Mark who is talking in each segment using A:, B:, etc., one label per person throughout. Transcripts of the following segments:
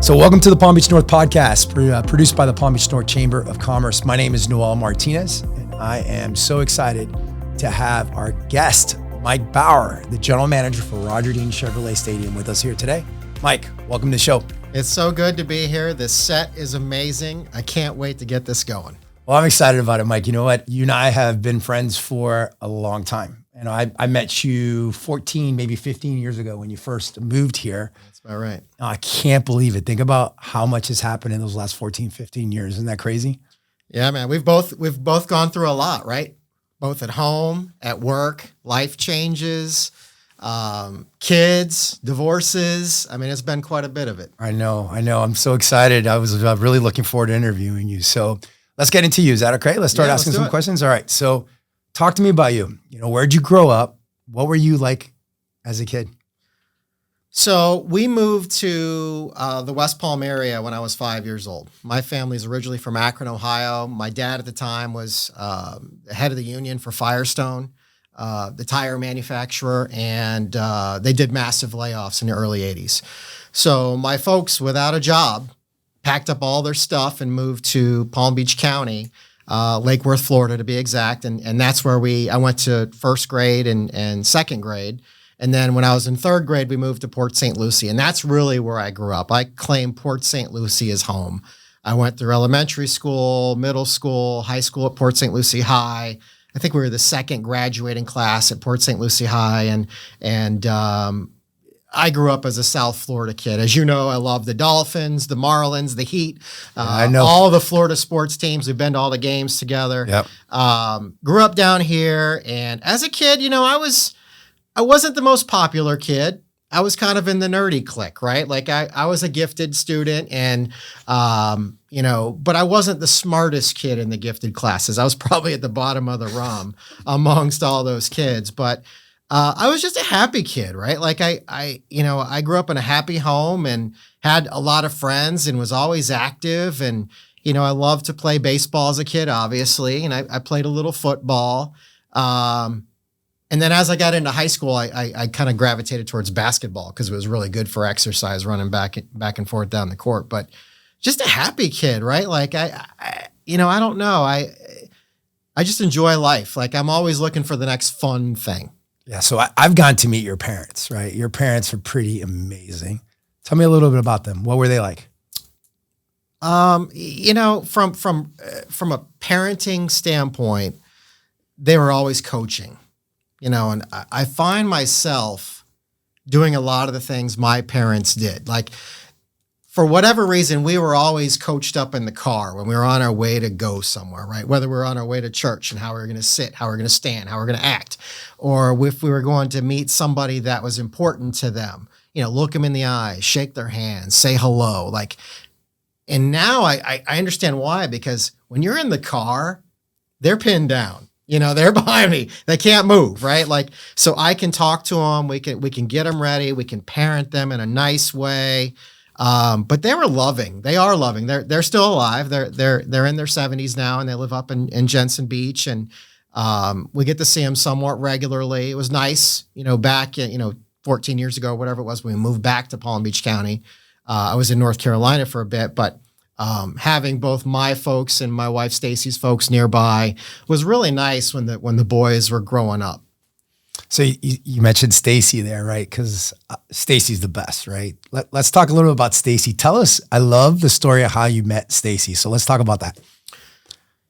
A: So welcome to the Palm Beach North podcast, produced by the Palm Beach North Chamber of Commerce. My name is Noel Martinez, and I am so excited to have our guest, Mike Bauer, the general manager for Roger Dean Chevrolet Stadium, with us here today. Mike, welcome to the show.
B: It's so good to be here. This set is amazing. I can't wait to get this going.
A: Well, I'm excited about it, Mike. You know what? You and I have been friends for a long time. You know, I met you 14, maybe 15 years ago when you first moved here.
B: That's about right.
A: I can't believe it. Think about how much has happened in those last 14, 15 years. Isn't that crazy?
B: Yeah, man. We've both gone through a lot, right? Both at home, at work, life changes, kids, divorces. I mean, it's been quite a bit of it.
A: I know. I'm so excited. I was really looking forward to interviewing you. So let's get into you. Is that okay? Let's start asking some questions. All right. So talk to me about you. You know, where'd you grow up? What were you like as a kid?
B: So we moved to the West Palm area when I was 5 years old. My family's originally from Akron, Ohio. My dad at the time was the head of the union for Firestone, the tire manufacturer, and they did massive layoffs in the early 80s. So my folks, without a job, packed up all their stuff and moved to Palm Beach County, Lake Worth, Florida, to be exact. And that's where I went to first grade and second grade. And then when I was in third grade, we moved to Port St. Lucie. And that's really where I grew up. I claim Port St. Lucie as home. I went through elementary school, middle school, high school at Port St. Lucie High. I think we were the second graduating class at Port St. Lucie High. And I grew up as a South Florida kid. As you know, I love the Dolphins, the Marlins, the Heat.
A: I know
B: all the Florida sports teams. We've been to all the games together.
A: Yep.
B: Grew up down here. And as a kid, you know, I wasn't the most popular kid. I was kind of in the nerdy clique, right? Like I was a gifted student and, you know, but I wasn't the smartest kid in the gifted classes. I was probably at the bottom of the rung amongst all those kids, but I was just a happy kid, right? Like I grew up in a happy home and had a lot of friends and was always active. And, you know, I loved to play baseball as a kid, obviously. And I played a little football. And then as I got into high school, I kind of gravitated towards basketball because it was really good for exercise, running back and forth down the court. But just a happy kid, right? Like I don't know. I just enjoy life. Like I'm always looking for the next fun thing.
A: Yeah. So I've gotten to meet your parents, right? Your parents are pretty amazing. Tell me a little bit about them. What were they like?
B: You know, from a parenting standpoint, they were always coaching. You know, and I find myself doing a lot of the things my parents did. Like, for whatever reason, we were always coached up in the car when we were on our way to go somewhere, right? Whether we were on our way to church and how we were going to sit, how we were going to stand, how we were going to act, or if we were going to meet somebody that was important to them, you know, look them in the eyes, shake their hands, say hello. Like, and now I understand why, because when you're in the car, they're pinned down. You know, they're behind me. They can't move, right? Like, so I can talk to them. We can get them ready. We can parent them in a nice way. But they were loving. They are loving. They're still alive. They're in their 70s now, and they live up in Jensen Beach. And we get to see them somewhat regularly. It was nice, you know, back 14 years ago, whatever it was, when we moved back to Palm Beach County. I was in North Carolina for a bit, but having both my folks and my wife Stacy's folks nearby was really nice when the boys were growing up.
A: So you mentioned Stacy there, right? Because Stacy's the best, right? Let's talk a little bit about Stacy. Tell us, I love the story of how you met Stacy. So let's talk about that.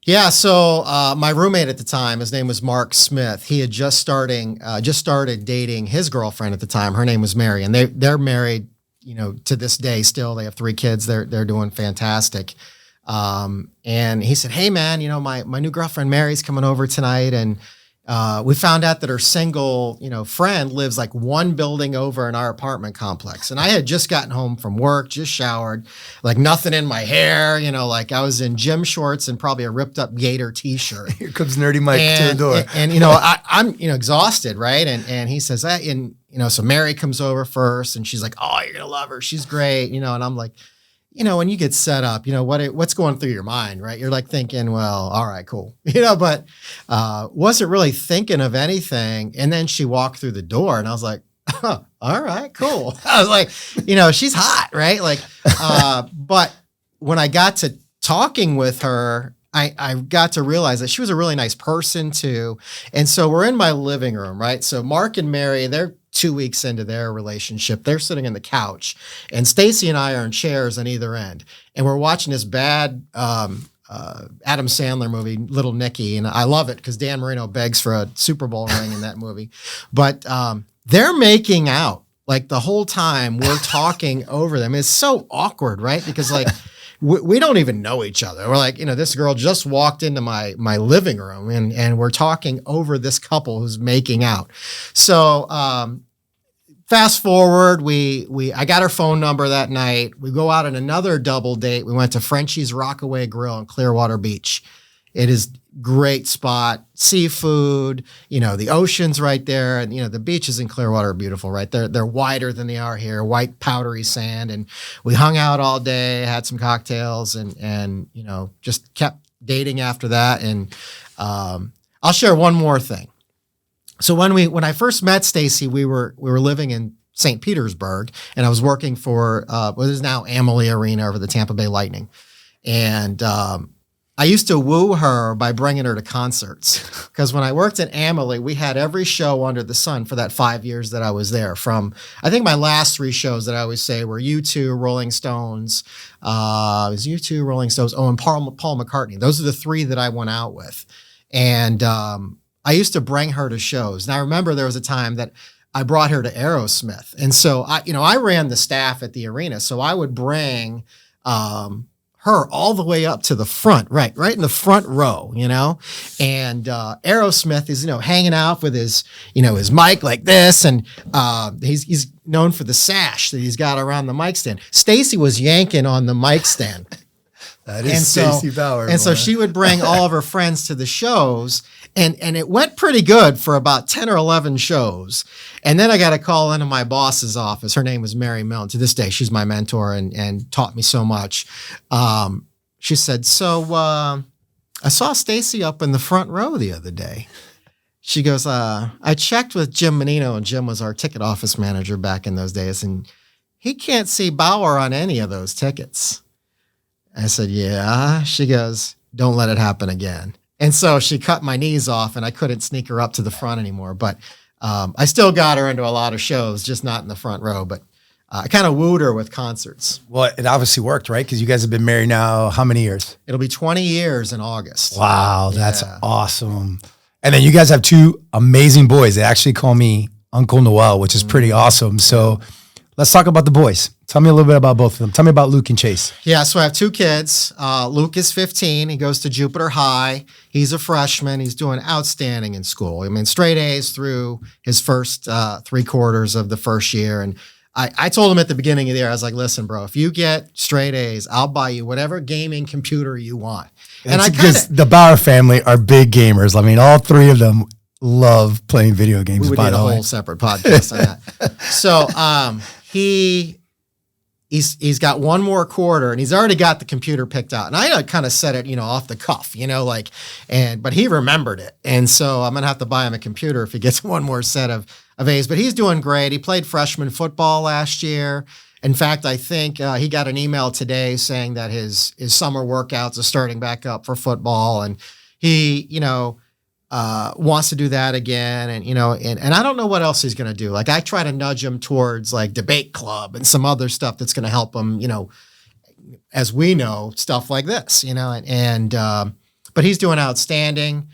B: Yeah. So my roommate at the time, his name was Mark Smith. He had just started dating his girlfriend at the time. Her name was Mary, and they're married. You know, to this day, still, they have 3 kids. They're doing fantastic. And he said, "Hey, man, you know, my new girlfriend Mary's coming over tonight, and we found out that her single, you know, friend lives like one building over in our apartment complex." And I had just gotten home from work, just showered, like nothing in my hair, you know, like I was in gym shorts and probably a ripped up Gator T-shirt.
A: Here comes Nerdy Mike to the door,
B: and you know, I'm you know exhausted, right? And he says, and you know, so Mary comes over first, and she's like, "Oh, you're gonna love her. She's great," you know, and I'm like, you know, when you get set up, you know, what's going through your mind, right? You're like thinking, well, all right, cool. You know, but wasn't really thinking of anything. And then she walked through the door and I was like, All right, cool. I was like, she's hot, right? Like, but when I got to talking with her, I got to realize that she was a really nice person too. And so we're in my living room, right? So Mark and Mary, they're 2 weeks into their relationship. They're sitting on the couch, and Stacy and I are in chairs on either end. And we're watching this bad Adam Sandler movie, Little Nicky. And I love it because Dan Marino begs for a Super Bowl ring in that movie. But they're making out like the whole time we're talking over them. It's so awkward, right? Because like, we don't even know each other. We're like, this girl just walked into my living room and we're talking over this couple who's making out. So fast forward, I got her phone number that night. We go out on another double date. We went to Frenchie's Rockaway Grill in Clearwater Beach. It is great spot, seafood, the ocean's right there. And, the beaches in Clearwater are beautiful, right? They're wider than they are here, white powdery sand. And we hung out all day, had some cocktails and just kept dating after that. And I'll share one more thing. So when I first met Stacy, we were living in St. Petersburg, and I was working for what is now Amalie Arena over the Tampa Bay Lightning. And I used to woo her by bringing her to concerts, because when I worked at Amalie, we had every show under the sun for that 5 years that I was there. From, I think my last 3 shows that I always say were U2, Rolling Stones, it was U2, Rolling Stones, and Paul McCartney. Those are the 3 that I went out with. And I used to bring her to shows. And I remember there was a time that I brought her to Aerosmith. And so I ran the staff at the arena. So I would bring her all the way up to the front, right in the front row, and Aerosmith is, hanging out with his mic like this. And he's known for the sash that he's got around the mic stand. Stacy was yanking on the mic stand.
A: That is Stacy Bauer.
B: And so she would bring all of her friends to the shows, and it went pretty good for about 10 or 11 shows. And then I got a call into my boss's office. Her name was Mary Milne. To this day, she's my mentor and taught me so much. She said, so I saw Stacy up in the front row the other day. She goes, I checked with Jim Menino, and Jim was our ticket office manager back in those days, and he can't see Bauer on any of those tickets. I said, yeah. She goes, don't let it happen again. And so she cut my knees off, and I couldn't sneak her up to the front anymore. But I still got her into a lot of shows, just not in the front row. But I kind of wooed her with concerts.
A: Well, it obviously worked, right? Because you guys have been married now how many years?
B: It'll be 20 years in August.
A: Wow, that's awesome. And then you guys have 2 amazing boys. They actually call me Uncle Noel, which is pretty awesome. So let's talk about the boys. Tell me a little bit about both of them. Tell me about Luke and Chase.
B: Yeah, so I have 2 kids. Luke is 15. He goes to Jupiter High. He's a freshman. He's doing outstanding in school. I mean, straight A's through his first 3 quarters of the first year. And I told him at the beginning of the year, I was like, listen, bro, if you get straight A's, I'll buy you whatever gaming computer you want. And
A: because the Bauer family are big gamers. I mean, all 3 of them love playing video games.
B: We would need a whole separate podcast on that. So he's got 1 more quarter, and he's already got the computer picked out. And I kind of said it, off the cuff, but he remembered it. And so I'm going to have to buy him a computer if he gets 1 more set of A's. But he's doing great. He played freshman football last year. In fact, I think he got an email today saying that his summer workouts are starting back up for football. And he, wants to do that again. And I don't know what else he's going to do. Like, I try to nudge him towards like debate club and some other stuff that's going to help him, as we know, stuff like this, but he's doing outstanding.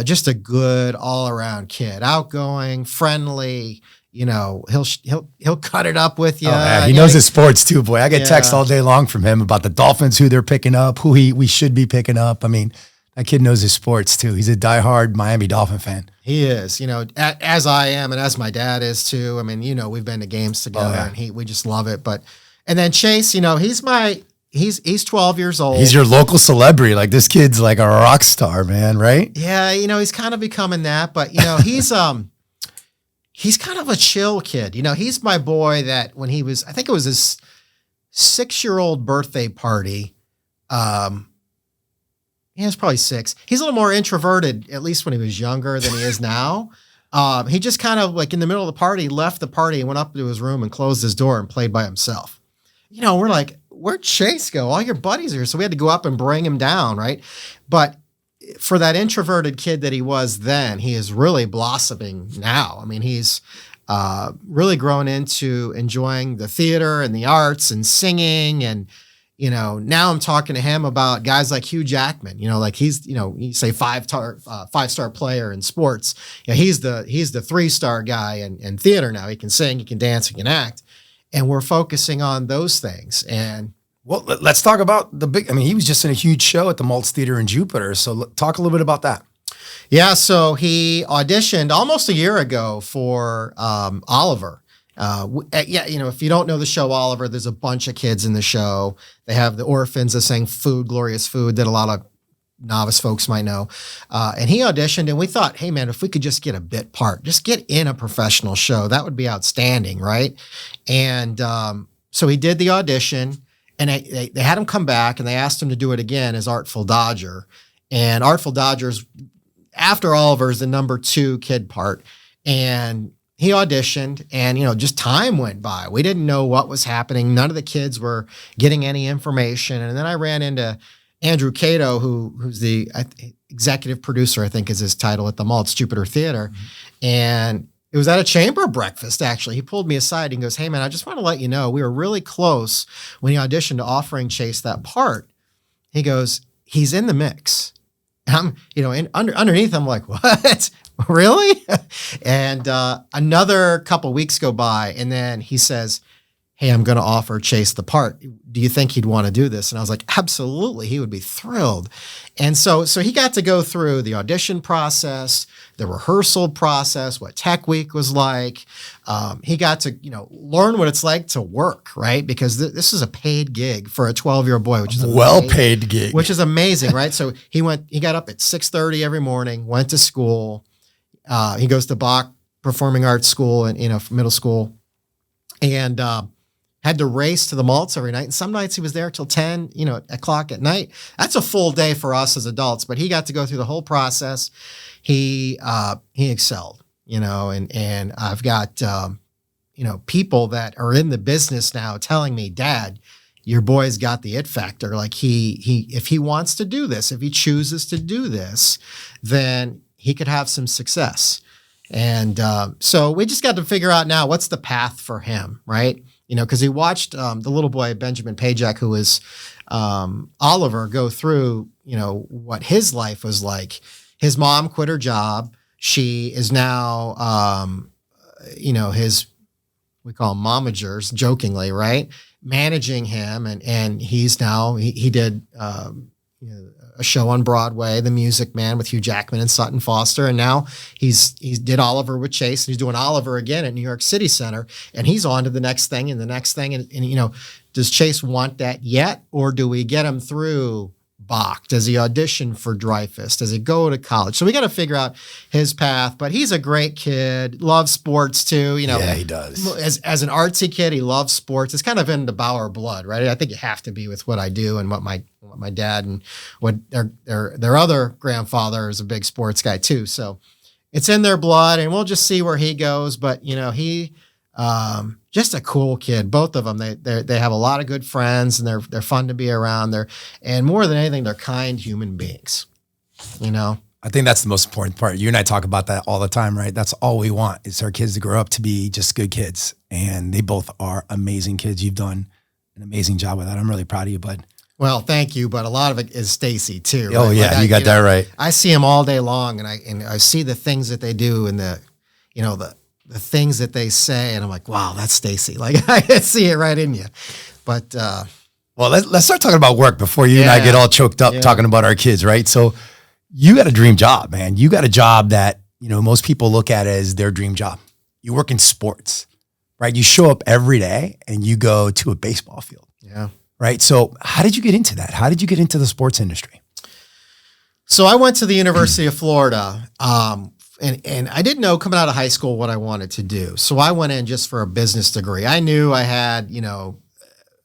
B: Just a good all around kid, outgoing, friendly, he'll cut it up with you.
A: Oh, yeah. He knows his sports too, boy. I get texts all day long from him about the Dolphins, who they're picking up, who we should be picking up. I mean, that kid knows his sports too. He's a diehard Miami Dolphin fan.
B: He is, as I am, and as my dad is too. I mean, we've been to games together, and we just love it. And then Chase, he's 12 years old.
A: He's your local celebrity. Like, this kid's like a rock star, man, right?
B: Yeah, he's kind of becoming that, but he's kind of a chill kid. He's my boy that when he was, I think it was his 6-year-old birthday party. He was probably 6. He's a little more introverted, at least when he was younger, than he is now. He just kind of like in the middle of the party, left the party and went up to his room and closed his door and played by himself. We're like, where'd Chase go? All your buddies are here. So we had to go up and bring him down, right? But for that introverted kid that he was then, he is really blossoming now. I mean, he's really grown into enjoying the theater and the arts and singing. And, now I'm talking to him about guys like Hugh Jackman, like he's, you say five-star player in sports. He's the 3-star guy in theater now. He can sing, he can dance, he can act. And we're focusing on those things. And
A: well, let's talk about he was just in a huge show at the Maltz Theater in Jupiter. So talk a little bit about that.
B: Yeah, so he auditioned almost a year ago for Oliver. If you don't know the show Oliver, there's a bunch of kids in the show. They have the orphans that sang Food, Glorious Food, that a lot of novice folks might know. And he auditioned, and we thought, hey, man, if we could just get a bit part, just get in a professional show, that would be outstanding, right? And so he did the audition, and they had him come back, and they asked him to do it again as Artful Dodger. And Artful Dodger's, after Oliver's, the number 2 kid part. And he auditioned, and, just time went by. We didn't know what was happening. None of the kids were getting any information. And then I ran into Andrew Cato, who's the executive producer, I think is his title, at the Maltz Jupiter Theater. Mm-hmm. And it was at a chamber breakfast, actually. He pulled me aside and goes, hey, man, I just want to let you know, we were really close when he auditioned to offering Chase that part. He goes, he's in the mix. And I'm, underneath, I'm like, what? Really? And another couple weeks go by, and then he says, hey, I'm going to offer Chase the part. Do you think he'd want to do this? And I was like, absolutely. He would be thrilled. And so he got to go through the audition process, the rehearsal process, what Tech Week was like. He got to, learn what it's like to work, right? Because this is a paid gig for a 12-year-old boy, which is a
A: well-paid gig,
B: which is amazing, right? So he got up at 6:30 every morning, went to school. He goes to Bach Performing Arts School and, middle school, and had to race to the Maltz every night. And some nights he was there till 10, o'clock at night. That's a full day for us as adults, but he got to go through the whole process. He excelled, and I've got, people that are in the business now telling me, Dad, your boy's got the it factor. Like if he wants to do this, if he chooses to do this, then he could have some success. And so we just got to figure out now what's the path for him, right? Because he watched the little boy, Benjamin Pajak, who was Oliver, go through, what his life was like. His mom quit her job. She is now, we call them momagers, jokingly, right? Managing him. And he's now, he did a show on Broadway, The Music Man, with Hugh Jackman and Sutton Foster. And now he did Oliver with Chase, and he's doing Oliver again at New York City Center. And he's on to the next thing and the next thing. And does Chase want that yet? Or do we get him through Bach? Does he audition for Dreyfus? Does he go to college? So we got to figure out his path. But he's a great kid, loves sports too.
A: Yeah, he does.
B: As an artsy kid, he loves sports. It's kind of in the Bauer blood, right? I think you have to be with what I do and what my dad and what their other grandfather is a big sports guy too. So it's in their blood, and we'll just see where he goes. But he just a cool kid. Both of them, they have a lot of good friends, and they're fun to be around. And more than anything, they're kind human beings.
A: I think that's the most important part. You and I talk about that all the time, right? That's all we want is our kids to grow up to be just good kids, and they both are amazing kids. You've done an amazing job with that. I'm really proud of you, bud.
B: Well, thank you, but a lot of it is Stacy too.
A: Oh, right? Yeah, you got that right.
B: I see them all day long, and I see the things that they do and the things that they say, and I'm like, wow, that's Stacy. Like I see it right in you. But
A: well, let's start talking about work before you and I get all choked up talking about our kids, right? So you got a dream job, man. You got a job that most people look at as their dream job. You work in sports, right? You show up every day and you go to a baseball field.
B: Yeah.
A: Right. So how did you get into that? How did you get into the sports industry?
B: So I went to the University of Florida, and I didn't know coming out of high school what I wanted to do. So I went in just for a business degree. I knew I had,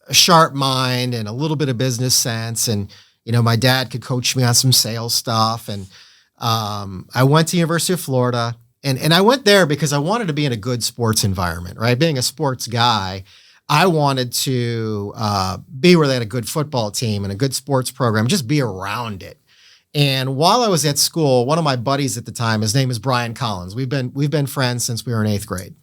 B: a sharp mind and a little bit of business sense. And, my dad could coach me on some sales stuff. And I went to University of Florida, And I went there because I wanted to be in a good sports environment, right? Being a sports guy, I wanted to be where they had a good football team and a good sports program, just be around it. And while I was at school, one of my buddies at the time, his name is Brian Collins. We've been friends since we were in 8th grade.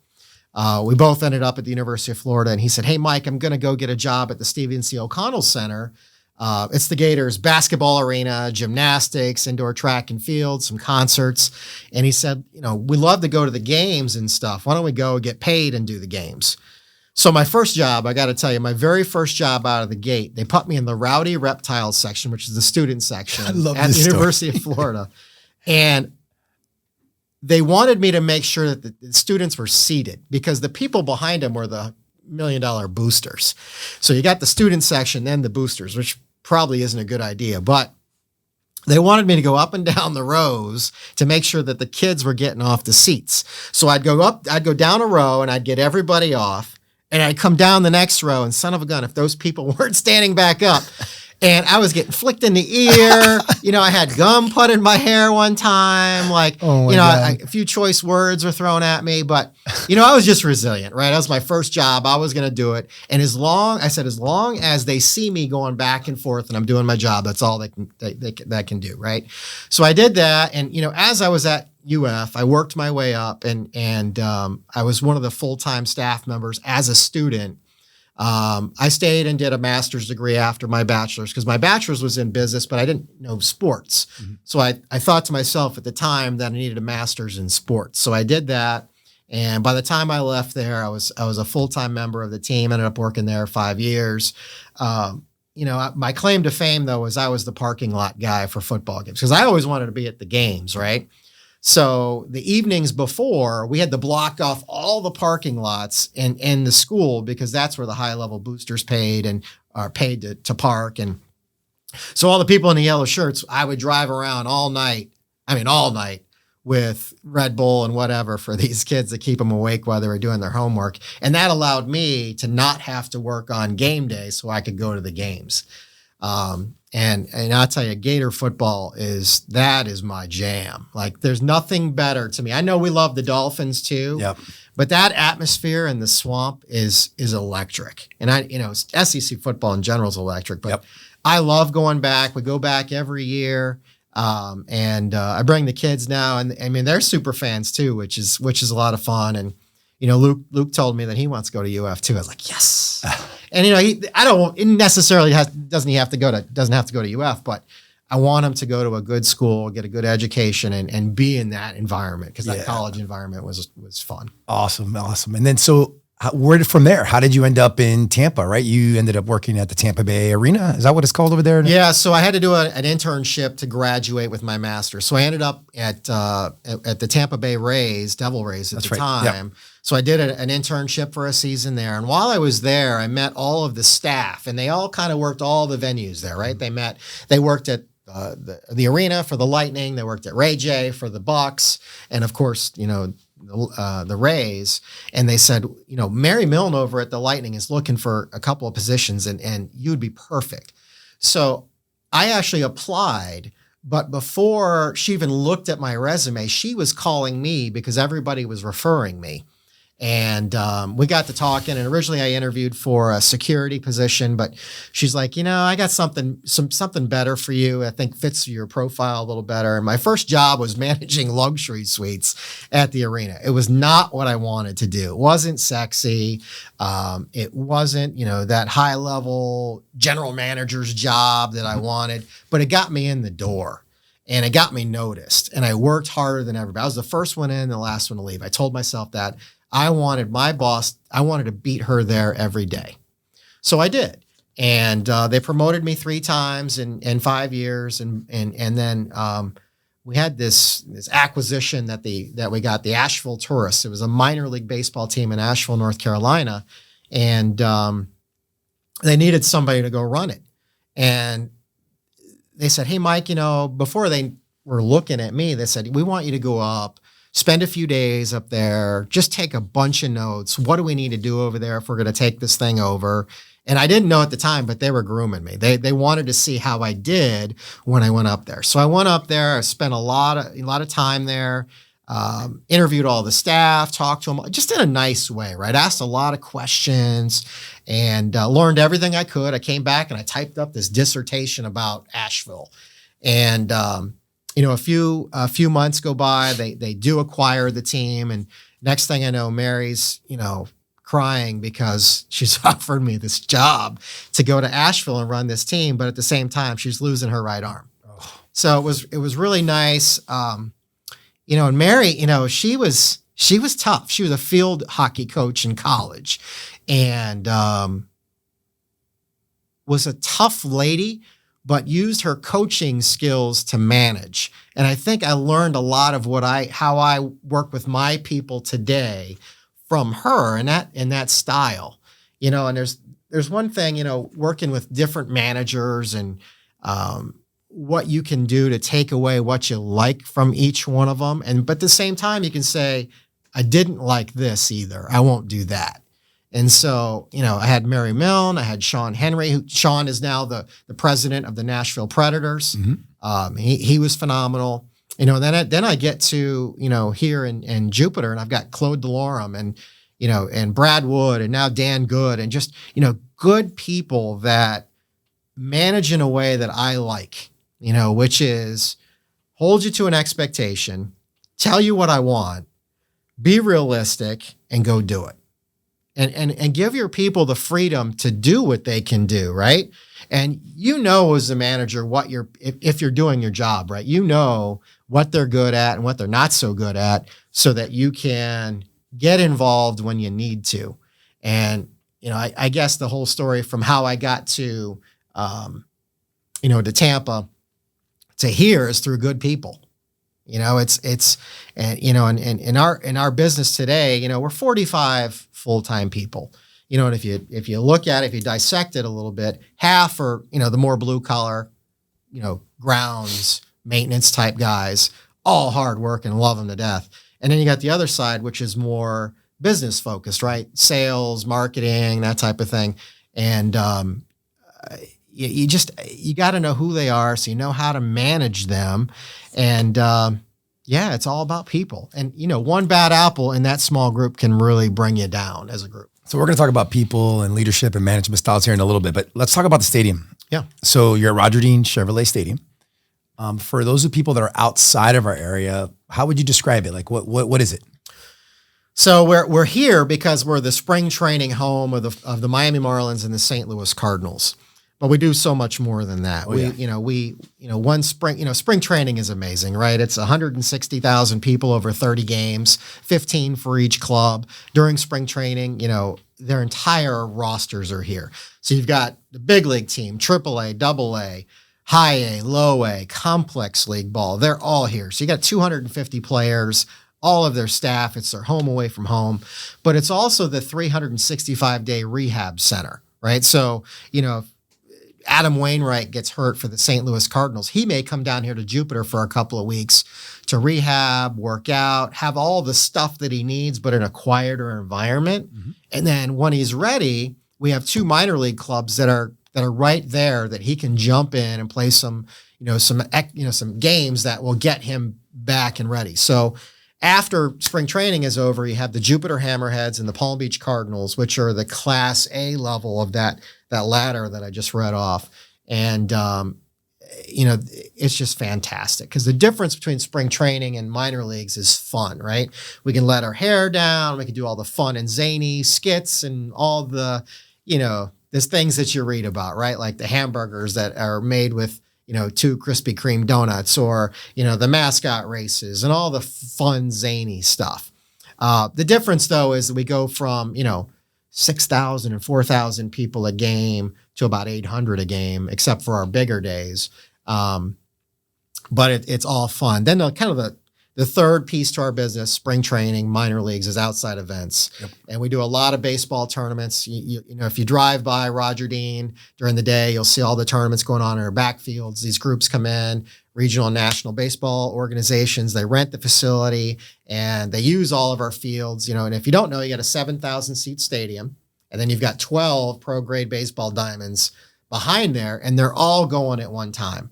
B: We both ended up at the University of Florida, and he said, "Hey, Mike, I'm going to go get a job at the Stephen C. O'Connell Center. It's the Gators basketball arena, gymnastics, indoor track and field, some concerts." And he said, "We love to go to the games and stuff. Why don't we go get paid and do the games?" So my first job, I got to tell you, my very first job out of the gate, they put me in the Rowdy Reptiles section, which is the student section at the University of Florida. And they wanted me to make sure that the students were seated because the people behind them were the $1 million boosters. So you got the student section, then the boosters, which probably isn't a good idea. But they wanted me to go up and down the rows to make sure that the kids were getting off the seats. So I'd go down a row and I'd get everybody off. And I'd come down the next row, and son of a gun, if those people weren't standing back up, and I was getting flicked in the ear. I had gum put in my hair one time. A few choice words were thrown at me, but I was just resilient, right? That was my first job. I was going to do it, and as long as they see me going back and forth and I'm doing my job, that's all they can do, right? So I did that, and as I was at UF, I worked my way up, and I was one of the full-time staff members as a student. I stayed and did a master's degree after my bachelor's because my bachelor's was in business, but I didn't know sports. Mm-hmm. So I thought to myself at the time that I needed a master's in sports. So I did that. And by the time I left there, I was a full-time member of the team, ended up working there 5 years. My claim to fame, though, was I was the parking lot guy for football games because I always wanted to be at the games, right? So the evenings before, we had to block off all the parking lots in the school because that's where the high-level boosters paid and are paid to park. And so all the people in the yellow shirts, I would drive around all night with Red Bull and whatever for these kids to keep them awake while they were doing their homework. And that allowed me to not have to work on game day so I could go to the games. And I'll tell you, Gator football is my jam. Like, there's nothing better to me. I know we love the Dolphins too, yep, but that atmosphere in the swamp is electric. And SEC football in general is electric, but yep, I love going back. We go back every year. I bring the kids now, and I mean, they're super fans too, which is a lot of fun. And, Luke told me that he wants to go to UF too. I was like, yes. And doesn't have to go to UF, but I want him to go to a good school, get a good education, and be in that environment because that college environment was fun.
A: Awesome. And then from there, how did you end up in Tampa, right? You ended up working at the Tampa Bay Arena. Is that what it's called over there?
B: Yeah. So I had to do an internship to graduate with my master's. So I ended up at the Tampa Bay Devil Rays at the time. Yep. So I did an internship for a season there. And while I was there, I met all of the staff, and they all kind of worked all the venues there, right? They worked at the arena for the Lightning. They worked at Ray J for the Bucks. And of course, the Rays. And they said, Mary Milne over at the Lightning is looking for a couple of positions, and you'd be perfect. So I actually applied, but before she even looked at my resume, she was calling me because everybody was referring me. And we got to talking, and originally I interviewed for a security position, but she's like, I got something better for you. I think fits your profile a little better. And my first job was managing luxury suites at the arena. It was not what I wanted to do. It wasn't sexy. It wasn't, that high level general manager's job that I wanted, but it got me in the door. And it got me noticed. And I worked harder than everybody. I was the first one in, the last one to leave. I told myself that. I wanted my boss, I wanted to beat her there every day. So I did. And they promoted me 3 times in 5 years. And then we had this acquisition that we got, the Asheville Tourists. It was a minor league baseball team in Asheville, North Carolina. And they needed somebody to go run it. And they said, hey, Mike, before they were looking at me, they said, we want you to go up, spend a few days up there, just take a bunch of notes. What do we need to do over there if we're going to take this thing over? And I didn't know at the time, but they were grooming me. They wanted to see how I did when I went up there. So I went up there. I spent a lot of time there. interviewed all the staff, talked to them, just in a nice way, right? Asked a lot of questions and learned everything I could. I came back and I typed up this dissertation about Asheville. And, a few months go by, they do acquire the team. And next thing I know, Mary's, crying because she's offered me this job to go to Asheville and run this team. But at the same time, she's losing her right arm. Oh. So it was really nice. And Mary, she was tough. She was a field hockey coach in college and was a tough lady, but used her coaching skills to manage. And I think I learned a lot of how I work with my people today from her and that style. And there's one thing, working with different managers and what you can do to take away what you like from each one of them. But at the same time, you can say, I didn't like this either. I won't do that. And so, I had Mary Milne, I had Sean Henry. Sean is now the president of the Nashville Predators. Mm-hmm. He was phenomenal. Then I get to, here in Jupiter, and I've got Claude Delorme and Brad Wood and now Dan Good and just, good people that manage in a way that I like, which is hold you to an expectation, tell you what I want, be realistic, and go do it. And give your people the freedom to do what they can do, right? And as a manager if you're doing your job, right? What they're good at and what they're not so good at so that you can get involved when you need to. And, I guess the whole story from how I got to, to Tampa to here is through good people. In our business today, we're 45 full-time people, and if you look at it, if you dissect it a little bit, half are, the more blue collar, grounds, maintenance type guys, all hard work and love them to death. And then you got the other side, which is more business focused, right? Sales, marketing, that type of thing. And, you got to know who they are so you know how to manage them. And it's all about people. And, one bad apple in that small group can really bring you down as a group.
A: So we're going to talk about people and leadership and management styles here in a little bit, but let's talk about the stadium.
B: Yeah.
A: So you're at Roger Dean Chevrolet Stadium. For those of people that are outside of our area, how would you describe it? Like what is it?
B: So we're here because we're the spring training home of the Miami Marlins and the St. Louis Cardinals. But we do so much more than that. One spring training is amazing, right? It's 160,000 people over 30 games, 15 for each club. During spring training, their entire rosters are here. So you've got the big league team, AAA, AA, high A, low A, complex league ball. They're all here. So you got 250 players, all of their staff. It's their home away from home. But it's also the 365-day rehab center, right? So, Adam Wainwright gets hurt for the St. Louis Cardinals. He may come down here to Jupiter for a couple of weeks to rehab, work out, have all the stuff that he needs, but in a quieter environment. Mm-hmm. And then when he's ready, we have 2 minor league clubs that are right there that he can jump in and play some games that will get him back and ready. So after spring training is over, you have the Jupiter Hammerheads and the Palm Beach Cardinals, which are the Class A level of that ladder that I just read off. And, it's just fantastic because the difference between spring training and minor leagues is fun, right? We can let our hair down. We can do all the fun and zany skits and all the, there's things that you read about, right? Like the hamburgers that are made with, 2 Krispy Kreme donuts or, the mascot races and all the fun, zany stuff. The difference, though, is that we go from, 6,000 and 4,000 people a game to about 800 a game, except for our bigger days. But it's all fun. Then the third piece to our business, spring training, minor leagues, is outside events. Yep. And we do a lot of baseball tournaments. If you drive by Roger Dean during the day, you'll see all the tournaments going on in our backfields. These groups come in, regional and national baseball organizations. They rent the facility and they use all of our fields. And if you don't know, you got a 7,000 seat stadium, and then you've got 12 pro grade baseball diamonds behind there, and they're all going at one time.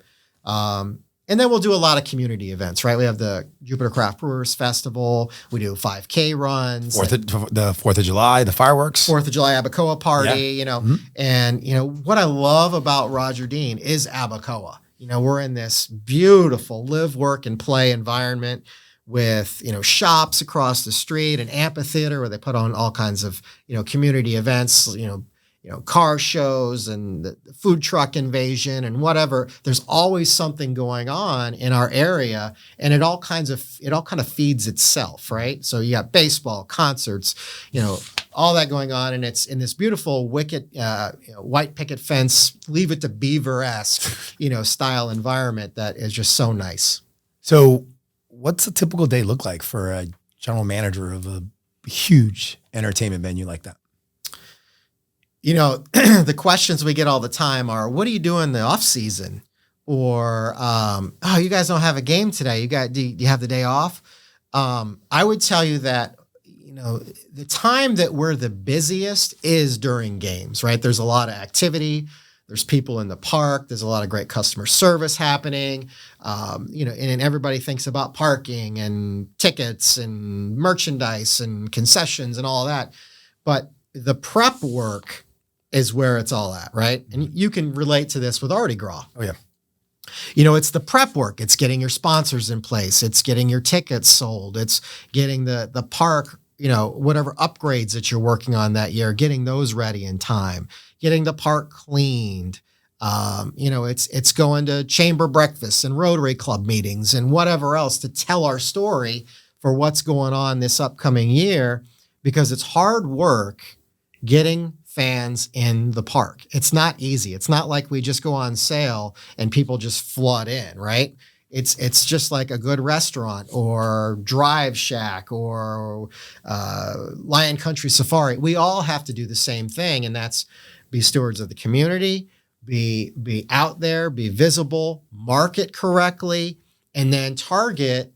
B: And then we'll do a lot of community events, right? We have the Jupiter Craft Brewers Festival. We do 5K runs.
A: The 4th of July, the fireworks.
B: 4th of July Abacoa party, And, what I love about Roger Dean is Abacoa. We're in this beautiful live, work, and play environment with, shops across the street, an amphitheater where they put on all kinds of, community events, car shows and the food truck invasion and whatever. There's always something going on in our area, and it all kind of feeds itself, right? So you got baseball, concerts, all that going on, and it's in this beautiful white picket fence, Leave It to Beaver-esque, style environment that is just so nice.
A: So what's a typical day look like for a general manager of a huge entertainment venue like that?
B: The questions we get all the time are, what do you do in the off season? Or, you guys don't have a game today. Do you have the day off? I would tell you that, the time that we're the busiest is during games, right? There's a lot of activity. There's people in the park. There's a lot of great customer service happening. And everybody thinks about parking and tickets and merchandise and concessions and all that. But the prep work is where it's all at, right? And you can relate to this with Mardi Gras.
A: Oh, yeah.
B: It's the prep work. It's getting your sponsors in place. It's getting your tickets sold. It's getting the park, whatever upgrades that you're working on that year, getting those ready in time, getting the park cleaned. It's going to chamber breakfasts and Rotary Club meetings and whatever else to tell our story for what's going on this upcoming year, because it's hard work getting fans in the park. It's not easy. It's not like we just go on sale and people just flood in, right? It's just like a good restaurant or Drive Shack or Lion Country Safari. We all have to do the same thing, and that's be stewards of the community, be out there, be visible, market correctly, and then target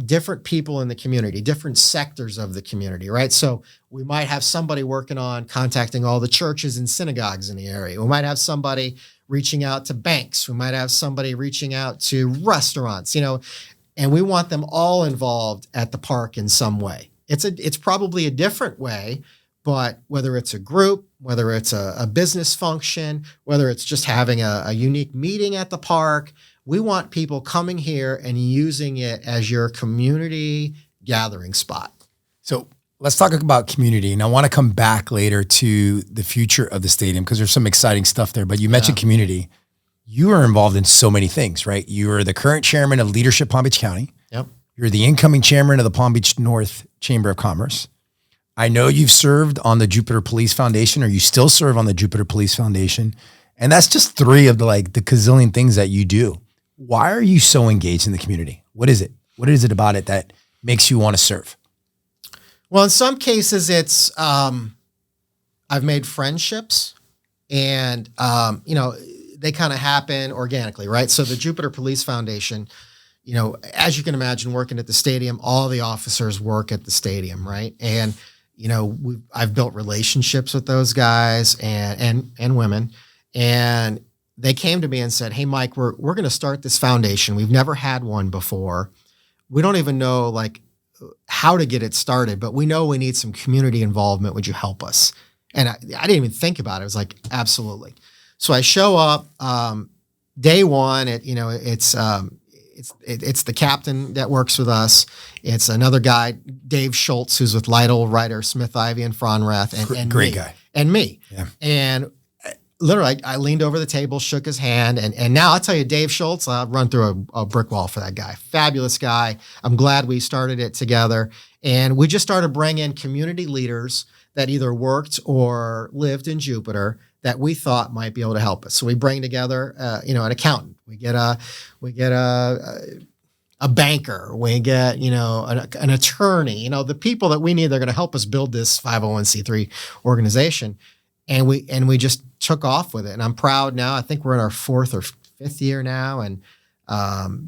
B: different people in the community, different sectors of the community, right? So we might have somebody working on contacting all the churches and synagogues in the area. We might have somebody reaching out to banks. We might have somebody reaching out to restaurants, and we want them all involved at the park in some way. It's probably a different way, but whether it's a group, whether it's a business function, whether it's just having a unique meeting at the park, we want people coming here and using it as your community gathering spot.
A: So let's talk about community. And I want to come back later to the future of the stadium because there's some exciting stuff there. But you mentioned community. You are involved in so many things, right? You are the current chairman of Leadership Palm Beach County.
B: Yep.
A: You're the incoming chairman of the Palm Beach North Chamber of Commerce. I know you've served on the Jupiter Police Foundation, or you still serve on the Jupiter Police Foundation. And that's just three of the gazillion things that you do. Why are you so engaged in the community? What is it? What is it about it that makes you want to serve?
B: Well, in some cases, it's I've made friendships, and they kind of happen organically, right? So the Jupiter Police Foundation, as you can imagine, working at the stadium, all the officers work at the stadium, right? And I've built relationships with those guys and women, and they came to me and said, "Hey, Mike, we're going to start this foundation. We've never had one before. We don't even know how to get it started, but we know we need some community involvement. Would you help us?" And I didn't even think about it. I was like, absolutely. So I show up day one. It's the captain that works with us. It's another guy, Dave Schultz, who's with Lytle, Ryder, Smith, Ivy, and Fronrath, and
A: great
B: me,
A: guy,
B: and me.
A: Yeah.
B: And literally, I leaned over the table, shook his hand, and now I'll tell you, Dave Schultz, I'll run through a brick wall for that guy. Fabulous guy. I'm glad we started it together. And we just started bringing in community leaders that either worked or lived in Jupiter that we thought might be able to help us. So we bring together, an accountant. We get a banker. We get, an attorney. The people that we need, they're going to help us build this 501c3 organization. And we just took off with it. And I'm proud now. I think we're in our 4th or 5th year now. And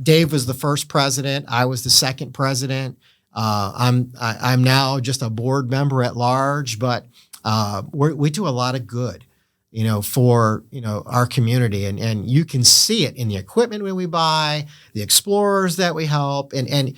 B: Dave was the first president. I was the second president. I'm now just a board member at large, but we do a lot of good. for, our community. And you can see it in the equipment when we buy, the explorers that we help. And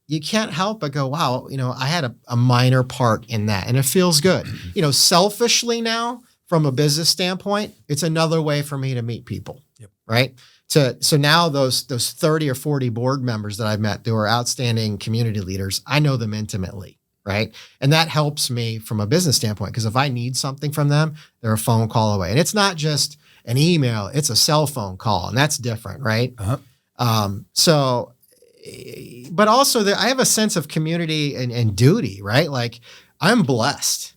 B: you can't help but go, wow, I had a minor part in that. And it feels good. Selfishly now, from a business standpoint, it's another way for me to meet people.
A: Yep.
B: Right. So now those 30 or 40 board members that I've met who are outstanding community leaders, I know them intimately. Right. And that helps me from a business standpoint, because if I need something from them, they're a phone call away. And it's not just an email, it's a cell phone call. And that's different. Right. But also I have a sense of community and duty, right? Like, I'm blessed.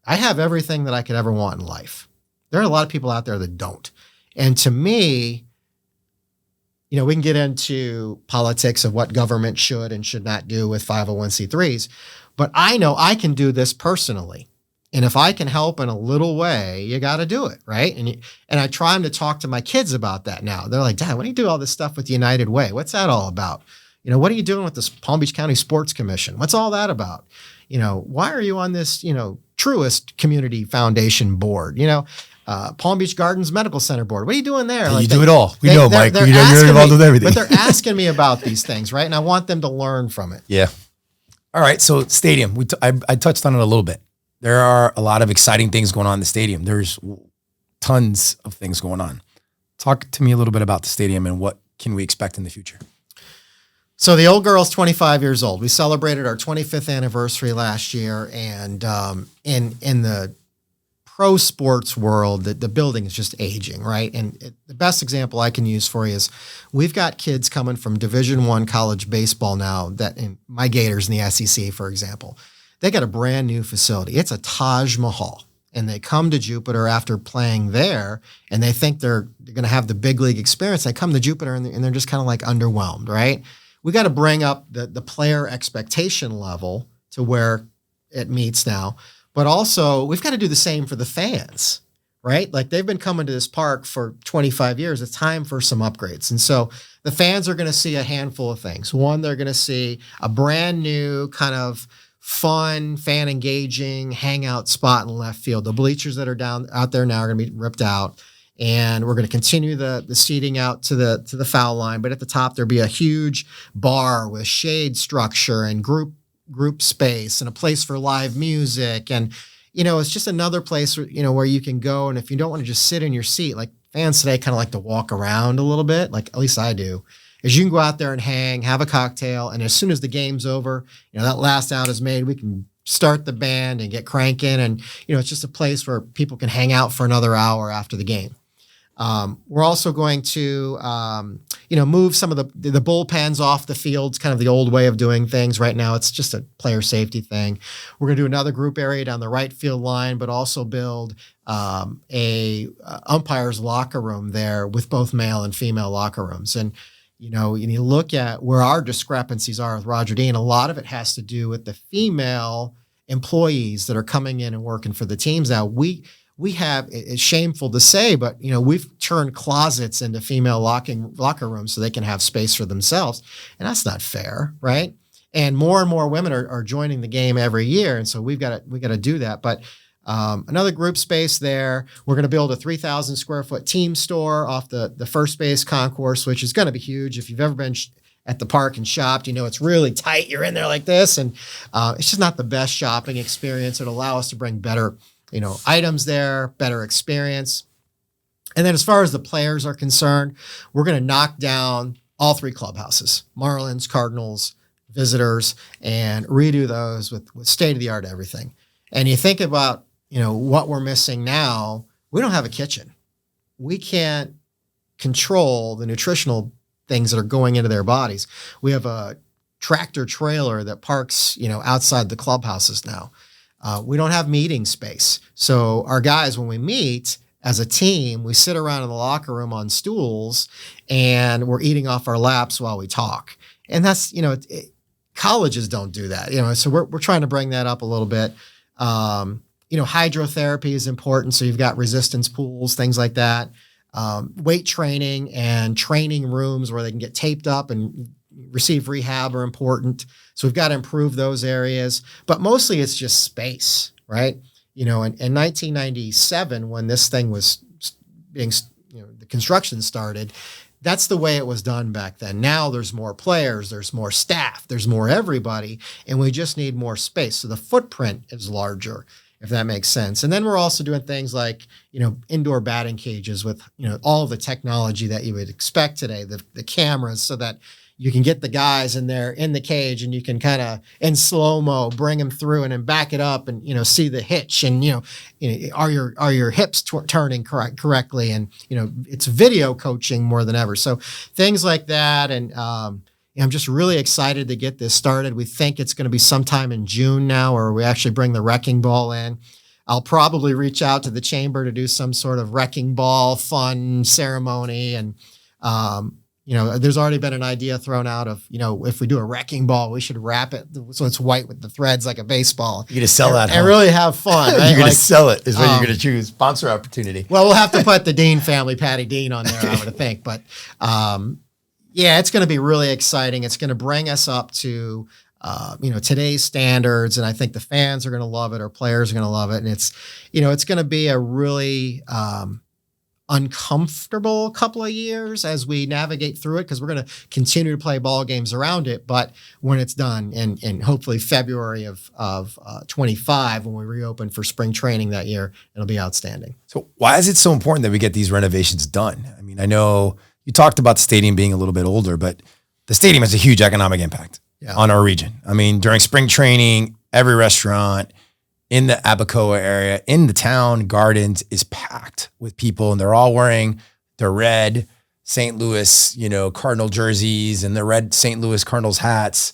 B: I have everything that I could ever want in life. There are a lot of people out there that don't. And to me, we can get into politics of what government should and should not do with 501c3s, but I know I can do this personally. And if I can help in a little way, you got to do it, right? And I try to talk to my kids about that now. They're like, Dad, why do you do all this stuff with the United Way? What's that all about? What are you doing with this Palm Beach County Sports Commission? What's all that about? Why are you on this, Truist Community Foundation board? Palm Beach Gardens Medical Center board. What are you doing there?
A: You do it all. We know, Mike. You're involved with everything.
B: But they're asking me about these things, right? And I want them to learn from it.
A: Yeah. All right. So stadium, I touched on it a little bit. There are a lot of exciting things going on in the stadium. There's tons of things going on. Talk to me a little bit about the stadium and what can we expect in the future.
B: So the old girl's 25 years old. We celebrated our 25th anniversary last year, and in the pro sports world, the building is just aging, right? And the best example I can use for you is we've got kids coming from Division I college baseball now, that in my Gators in the SEC, for example. They got a brand new facility. It's a Taj Mahal. And they come to Jupiter after playing there, and they think they're going to have the big league experience. They come to Jupiter, and they're just kind of like underwhelmed, right? We got to bring up the player expectation level to where it meets now. But also, we've got to do the same for the fans, right? Like, they've been coming to this park for 25 years. It's time for some upgrades. And so the fans are going to see a handful of things. One, they're going to see a brand new kind of fun, fan engaging hangout spot in left field. The bleachers that are out there now are going to be ripped out. And we're going to continue the seating out to the foul line. But at the top, there'll be a huge bar with shade structure and group space and a place for live music. And, it's just another place, where you can go. And if you don't want to just sit in your seat, like fans today kind of like to walk around a little bit, like at least I do, is you can go out there and hang, have a cocktail. And as soon as the game's over, that last out is made, we can start the band and get cranking. And, it's just a place where people can hang out for another hour after the game. We're also going to, move some of the bullpens off the field. It's kind of the old way of doing things. Right now, it's just a player safety thing. We're going to do another group area down the right field line, but also build a umpire's locker room there with both male and female locker rooms. And, you look at where our discrepancies are with Roger Dean, a lot of it has to do with the female employees that are coming in and working for the teams now. We have, it's shameful to say, but we've turned closets into female locker rooms so they can have space for themselves, and that's not fair, right? And more women are joining the game every year, and so we got to do that. But another group space there. We're going to build a 3,000 square foot team store off the first base concourse, which is going to be huge. If you've ever been at the park and shopped, it's really tight. You're in there like this, and it's just not the best shopping experience. It'll allow us to bring better items there, better experience. And then as far as the players are concerned, we're going to knock down all three clubhouses, Marlins, Cardinals, Visitors, and redo those with state-of-the-art everything. And you think about, what we're missing now, we don't have a kitchen. We can't control the nutritional things that are going into their bodies. We have a tractor trailer that parks, outside the clubhouses now. We don't have meeting space. So our guys, when we meet as a team, we sit around in the locker room on stools and we're eating off our laps while we talk. And that's, colleges don't do that, so we're trying to bring that up a little bit. Hydrotherapy is important. So you've got resistance pools, things like that. Weight training and training rooms where they can get taped up and receive rehab are important. So we've got to improve those areas, but mostly it's just space, right? in 1997, when this thing was being, the construction started, that's the way it was done back then. Now there's more players, there's more staff, there's more everybody, and we just need more space. So the footprint is larger, if that makes sense. And then we're also doing things like, indoor batting cages with, all of the technology that you would expect today, the cameras, so that you can get the guys in there in the cage and you can kind of in slow-mo bring them through and then back it up and, see the hitch and, are your hips turning correctly? And, it's video coaching more than ever. So things like that. And I'm just really excited to get this started. We think it's going to be sometime in June now, or we actually bring the wrecking ball in. I'll probably reach out to the chamber to do some sort of wrecking ball fun ceremony. And, there's already been an idea thrown out of, if we do a wrecking ball, we should wrap it so it's white with the threads like a baseball.
A: You're going to sell that,
B: and really have fun. Right?
A: You're going to sell it is what you're going to choose. Sponsor opportunity.
B: Well, we'll have to put the Dean family, Patty Dean, on there, I would think. But it's going to be really exciting. It's going to bring us up to, today's standards. And I think the fans are going to love it. Our players are going to love it. And it's going to be a really uncomfortable couple of years as we navigate through it, because we're going to continue to play ball games around it. But when it's done, and hopefully February of 25, when we reopen for spring training that year, it'll be outstanding.
A: So why is it so important that we get these renovations done? I mean, I know you talked about the stadium being a little bit older, but the stadium has a huge economic impact on our region. I mean, during spring training, every restaurant in the Abacoa area, in the town gardens, is packed with people, and they're all wearing their red St. Louis, Cardinal jerseys and the red St. Louis Cardinals hats.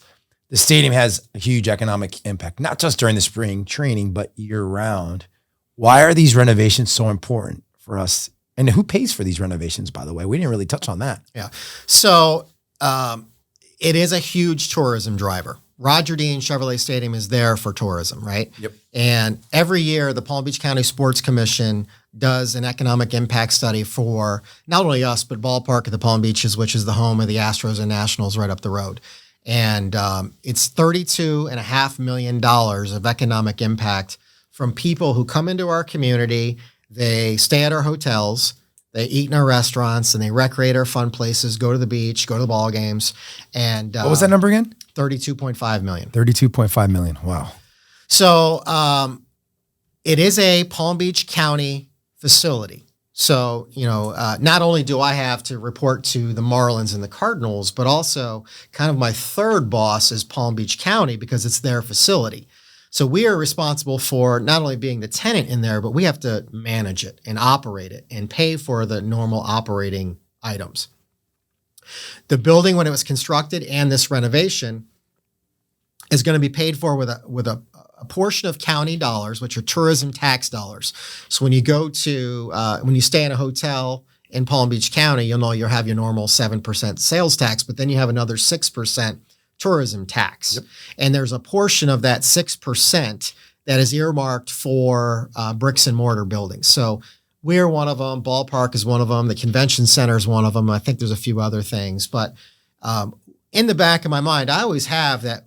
A: The stadium has a huge economic impact, not just during the spring training, but year round. Why are these renovations so important for us? And who pays for these renovations, by the way? We didn't really touch on that.
B: Yeah. So it is a huge tourism driver. Roger Dean Chevrolet Stadium is there for tourism, right?
A: Yep.
B: And every year, the Palm Beach County Sports Commission does an economic impact study for not only us, but Ballpark at the Palm Beaches, which is the home of the Astros and Nationals right up the road. And it's $32.5 million of economic impact from people who come into our community. They stay at our hotels, they eat in our restaurants, and they recreate our fun places, go to the beach, go to the ball games. And
A: what was that number again?
B: 32.5 million.
A: 32.5 million. Wow.
B: So it is a Palm Beach County facility. So, not only do I have to report to the Marlins and the Cardinals, but also kind of my third boss is Palm Beach County, because it's their facility. So we are responsible for not only being the tenant in there, but we have to manage it and operate it and pay for the normal operating items. The building, when it was constructed, and this renovation is going to be paid for with a portion of county dollars, which are tourism tax dollars. So when you go to when you stay in a hotel in Palm Beach County, you'll have your normal 7% sales tax, but then you have another 6% tourism tax. Yep. And there's a portion of that 6% that is earmarked for bricks and mortar buildings. So we're one of them. Ballpark is one of them. The convention center is one of them. I think there's a few other things. But in the back of my mind, I always have that,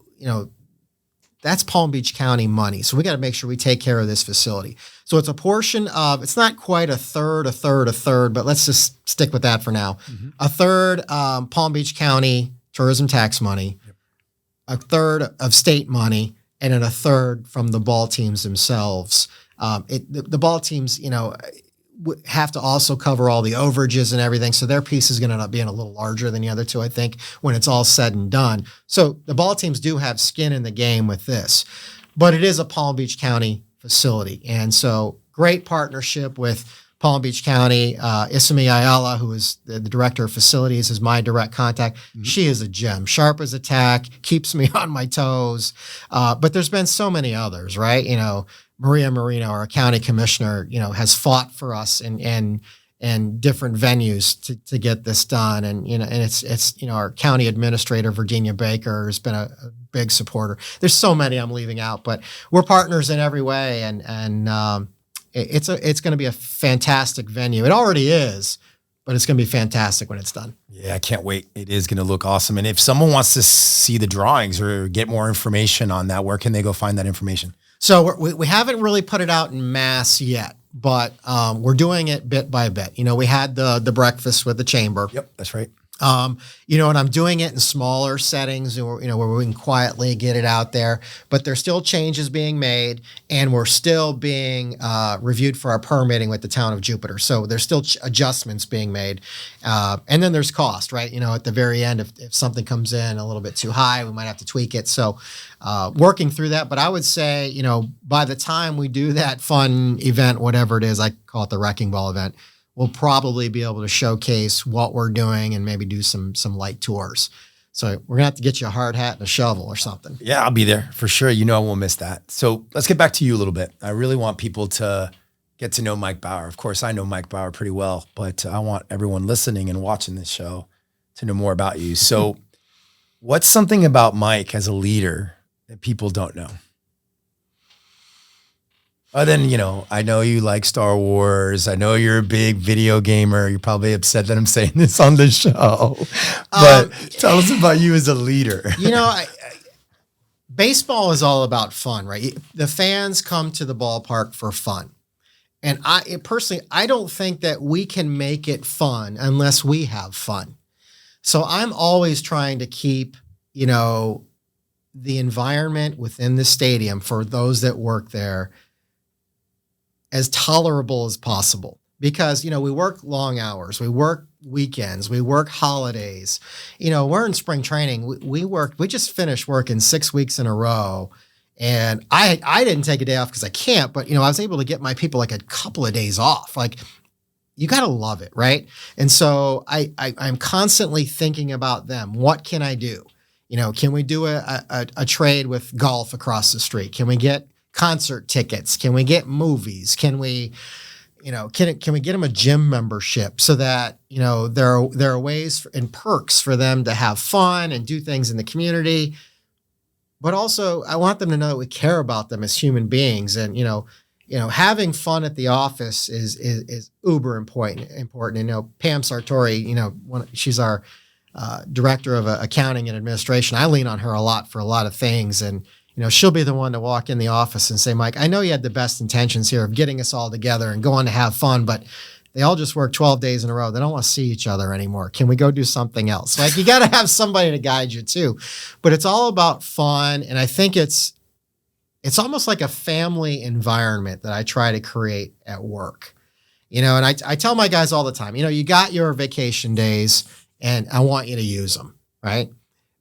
B: that's Palm Beach County money. So we got to make sure we take care of this facility. So it's a portion of, it's not quite a third, but let's just stick with that for now. Mm-hmm. A third Palm Beach County tourism tax money, yep. A third of state money, and then a third from the ball teams themselves. The ball teams, have to also cover all the overages and everything. So their piece is going to end up being a little larger than the other two, I think, when it's all said and done. So the ball teams do have skin in the game with this, but it is a Palm Beach County facility. And so great partnership with Palm Beach County. Isami Ayala, who is the director of facilities, is my direct contact. Mm-hmm. She is a gem, sharp as a tack, keeps me on my toes. But there's been so many others, right? Maria Marino, our county commissioner, has fought for us in different venues to get this done. And, and it's our county administrator, Virginia Baker, has been a big supporter. There's so many I'm leaving out, but we're partners in every way. And it's going to be a fantastic venue. It already is, but it's going to be fantastic when it's done.
A: Yeah, I can't wait. It is going to look awesome. And if someone wants to see the drawings or get more information on that, where can they go find that information?
B: So we haven't really put it out in mass yet, but we're doing it bit by bit. We had the breakfast with the chamber.
A: Yep, that's right.
B: And I'm doing it in smaller settings, where we can quietly get it out there. But there's still changes being made, and we're still being reviewed for our permitting with the town of Jupiter. So there's still adjustments being made, and then there's cost, right? At the very end, if something comes in a little bit too high, we might have to tweak it. So working through that. But I would say, by the time we do that fun event, whatever it is, I call it the Wrecking Ball event, we'll probably be able to showcase what we're doing and maybe do some light tours. So we're gonna have to get you a hard hat and a shovel or something.
A: Yeah, I'll be there for sure. I won't miss that. So let's get back to you a little bit. I really want people to get to know Mike Bauer. Of course, I know Mike Bauer pretty well, but I want everyone listening and watching this show to know more about you. So what's something about Mike as a leader that people don't know? Other than, I know you like Star Wars. I know you're a big video gamer. You're probably upset that I'm saying this on the show. But tell us about you as a leader.
B: Baseball is all about fun, right? The fans come to the ballpark for fun. And I don't think that we can make it fun unless we have fun. So I'm always trying to keep, the environment within the stadium for those that work there as tolerable as possible, because, we work long hours, we work weekends, we work holidays, we're in spring training. We just finished working 6 weeks in a row, and I didn't take a day off because I can't, but, I was able to get my people like a couple of days off. Like, you got to love it. Right. And so I'm constantly thinking about them. What can I do? Can we do a trade with golf across the street? Can we get concert tickets? Can we get movies? Can we, can we get them a gym membership so that, there are ways and perks for them to have fun and do things in the community. But also I want them to know that we care about them as human beings. And, having fun at the office is uber important. And, Pam Sartori, she's our director of accounting and administration. I lean on her a lot for a lot of things. And, she'll be the one to walk in the office and say, Mike, I know you had the best intentions here of getting us all together and going to have fun, but they all just work 12 days in a row. They don't want to see each other anymore. Can we go do something else? Like, you got to have somebody to guide you too. But it's all about fun. And I think it's almost like a family environment that I try to create at work. And I tell my guys all the time, you got your vacation days and I want you to use them, right?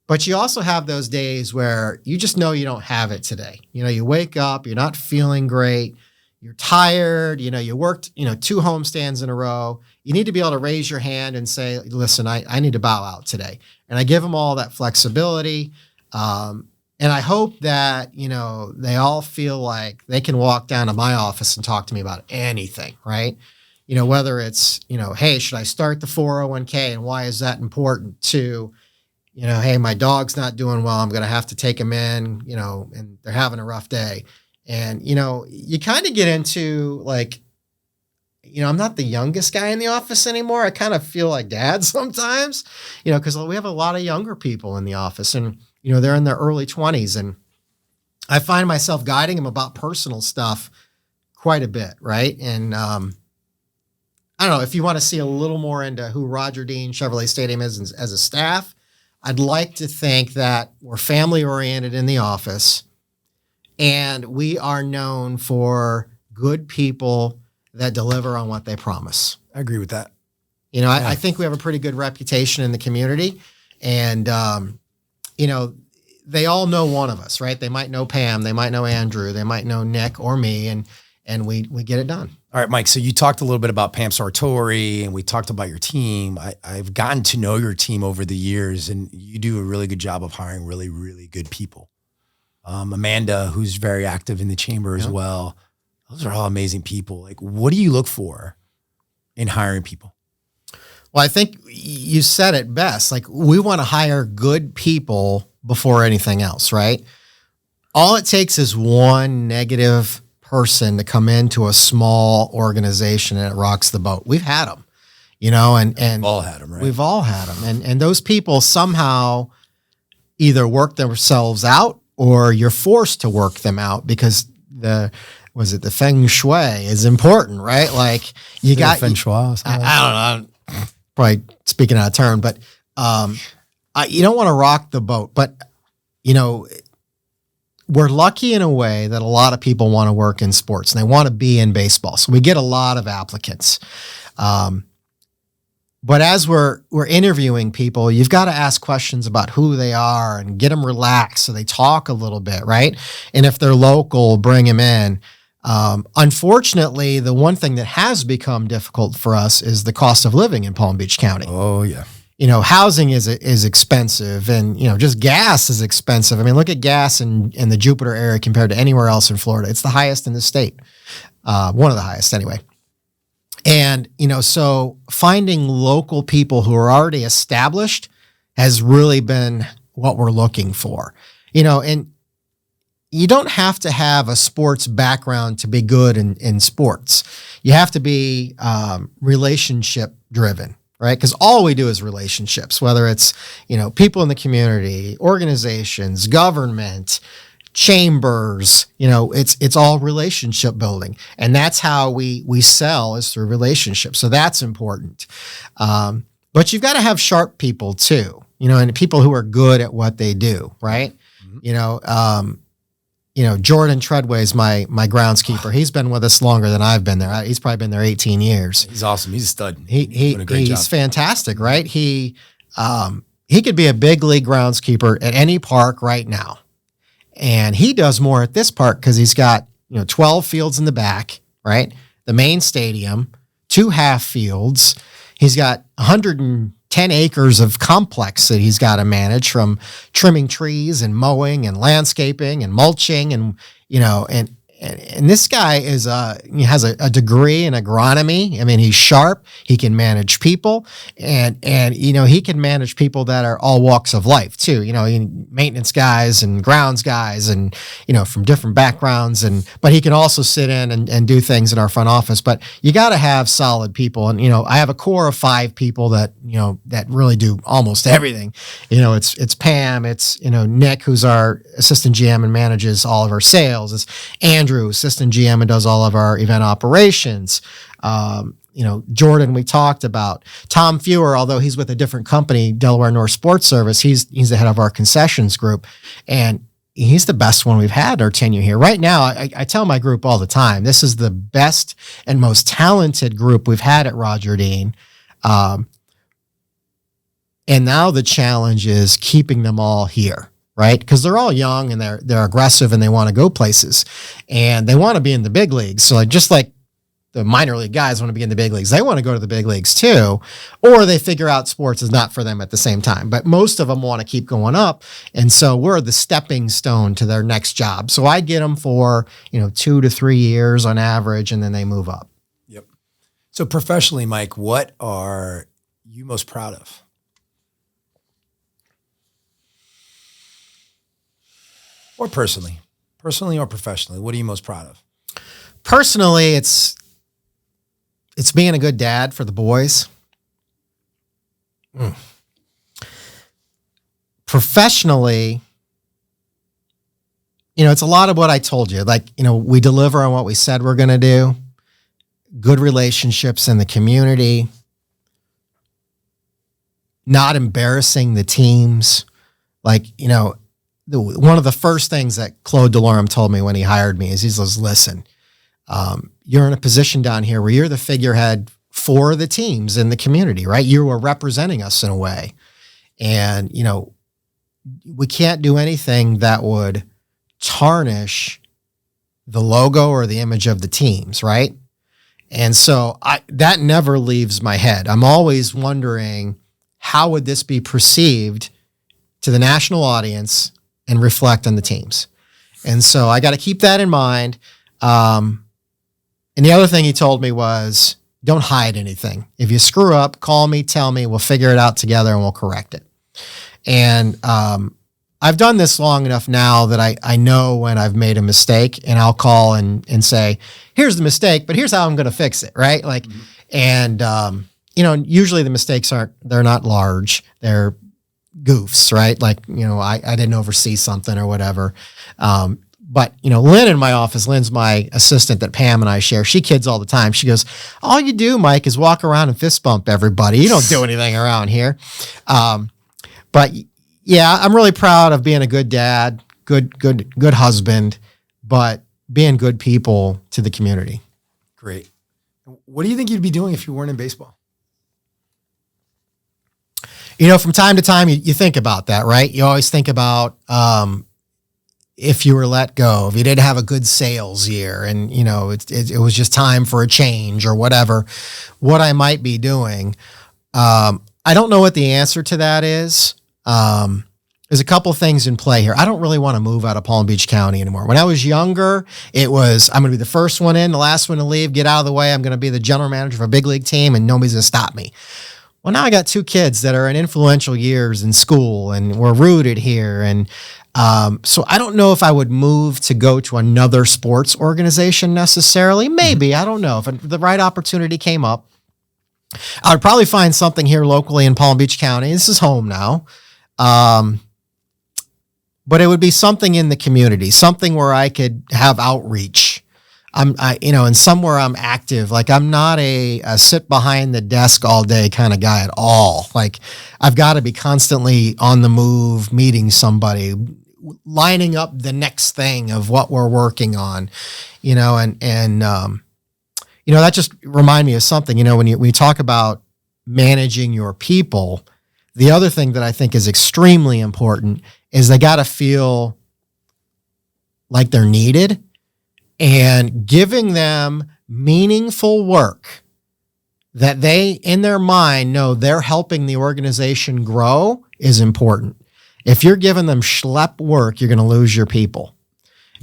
B: But you also have those days where you just know you don't have it today. You wake up, you're not feeling great, you're tired, you worked, 2 homestands in a row. You need to be able to raise your hand and say, listen, I need to bow out today. And I give them all that flexibility. And I hope that, they all feel like they can walk down to my office and talk to me about anything, right? Whether it's, hey, should I start the 401k and why is that important, to, hey, my dog's not doing well, I'm going to have to take him in, and they're having a rough day. And, you kind of get into like, I'm not the youngest guy in the office anymore. I kind of feel like dad sometimes, because we have a lot of younger people in the office and, they're in their early 20s. And I find myself guiding them about personal stuff quite a bit. Right. And, I don't know if you want to see a little more into who Roger Dean Chevrolet Stadium is as a staff. I'd like to think that we're family oriented in the office and we are known for good people that deliver on what they promise.
A: I agree with that.
B: I think we have a pretty good reputation in the community, and, they all know one of us, right? They might know Pam, they might know Andrew, they might know Nick or me, and we get it done.
A: All right, Mike. So you talked a little bit about Pam Sartori and we talked about your team. I've gotten to know your team over the years and you do a really good job of hiring really, really good people. Amanda, who's very active in the chamber as well. Those are all amazing people. Like, what do you look for in hiring people?
B: Well, I think you said it best. Like, we want to hire good people before anything else, right? All it takes is one negative person to come into a small organization and it rocks the boat. We've had them, and
A: we've all had them, right?
B: We've all had them. And those people somehow either work themselves out or you're forced to work them out because the feng shui is important, right? Like you got
A: feng shui.
B: I don't know, probably speaking out of turn, but you don't want to rock the boat. But we're lucky in a way that a lot of people want to work in sports and they want to be in baseball, so we get a lot of applicants. But as we're interviewing people, you've got to ask questions about who they are and get them relaxed so they talk a little bit, right? And if they're local, bring them in. Unfortunately, the one thing that has become difficult for us is the cost of living in Palm Beach County.
A: Oh, yeah.
B: Housing is expensive, and, just gas is expensive. I mean, look at gas in the Jupiter area compared to anywhere else in Florida. It's the highest in the state. One of the highest anyway. And, so finding local people who are already established has really been what we're looking for, and you don't have to have a sports background to be good in sports. You have to be relationship driven, right? Because all we do is relationships, whether it's, people in the community, organizations, government, chambers, it's all relationship building. And that's how we sell, is through relationships. So that's important. But you've got to have sharp people too, and people who are good at what they do, right? Mm-hmm. Jordan Treadway's my groundskeeper. He's been with us longer than I've been there. He's probably been there 18 years.
A: He's awesome. He's a stud.
B: He's fantastic, right? He could be a big league groundskeeper at any park right now. And he does more at this park because he's got 12 fields in the back, right? The main stadium, 2 half fields. He's got 110 acres of complex that he's got to manage, from trimming trees and mowing and landscaping and mulching and and this guy he has a degree in agronomy. I mean, he's sharp. He can manage people, and he can manage people that are all walks of life too. Maintenance guys and grounds guys, and from different backgrounds. But he can also sit in and do things in our front office. But you got to have solid people, and I have a core of 5 people that that really do almost everything. It's Pam, it's Nick, who's our assistant GM and manages all of our sales. It's Andrew, assistant GM, and does all of our event operations. Jordan, we talked about. Tom Fewer, although he's with a different company, Delaware North Sports Service, he's the head of our concessions group, and he's the best one we've had our tenure here. Right now, I tell my group all the time, this is the best and most talented group we've had at Roger Dean. And now the challenge is keeping them all here, right? Because they're all young and they're aggressive and they want to go places and they want to be in the big leagues. So just like the minor league guys want to be in the big leagues, they want to go to the big leagues too, or they figure out sports is not for them at the same time. But most of them want to keep going up. And so we're the stepping stone to their next job. So I get them for, 2 to 3 years on average, and then they move up.
A: Yep. So professionally, Mike, what are you most proud of? Or personally or professionally, what are you most proud of?
B: Personally, it's being a good dad for the boys. Professionally, it's a lot of what I told you. Like, we deliver on what we said we're going to do. Good relationships in the community. Not embarrassing the teams. Like, one of the first things that Claude Delorme told me when he hired me is he says, listen, you're in a position down here where you're the figurehead for the teams in the community, right? You are representing us in a way. And, we can't do anything that would tarnish the logo or the image of the teams, right? And so that never leaves my head. I'm always wondering, how would this be perceived to the national audience and reflect on the teams? And so I got to keep that in mind. And the other thing he told me was, don't hide anything. If you screw up, call me, tell me, we'll figure it out together and we'll correct it. And I've done this long enough now that I know when I've made a mistake, and I'll call and say, here's the mistake, but here's how I'm going to fix it, right? Like, and usually the mistakes they're not large. They're goofs, right? Like, I didn't oversee something or whatever. But, Lynn in my office, Lynn's my assistant that Pam and I share. She kids all the time. She goes, all you do, Mike, is walk around and fist bump everybody. You don't do anything around here. But yeah, I'm really proud of being a good dad, good husband, but being good people to the community.
A: Great. What do you think you'd be doing if you weren't in baseball?
B: From time to time, you think about that, right? You always think about if you were let go, if you didn't have a good sales year and, it was just time for a change or whatever, what I might be doing. I don't know what the answer to that is. There's a couple things in play here. I don't really want to move out of Palm Beach County anymore. When I was younger, it was, I'm going to be the first one in, the last one to leave, get out of the way. I'm going to be the general manager for a big league team and nobody's going to stop me. Well, now I got 2 kids that are in influential years in school and we're rooted here. And so I don't know if I would move to go to another sports organization necessarily. Maybe, I don't know. If the right opportunity came up, I would probably find something here locally in Palm Beach County. This is home now. But it would be something in the community, something where I could have outreach. And somewhere I'm active. Like I'm not a sit behind the desk all day kind of guy at all. Like I've got to be constantly on the move, meeting somebody, lining up the next thing of what we're working on, that just remind me of something, when you talk about managing your people, the other thing that I think is extremely important is they got to feel like they're needed. And giving them meaningful work that they, in their mind, know they're helping the organization grow is important. If you're giving them schlep work, you're going to lose your people.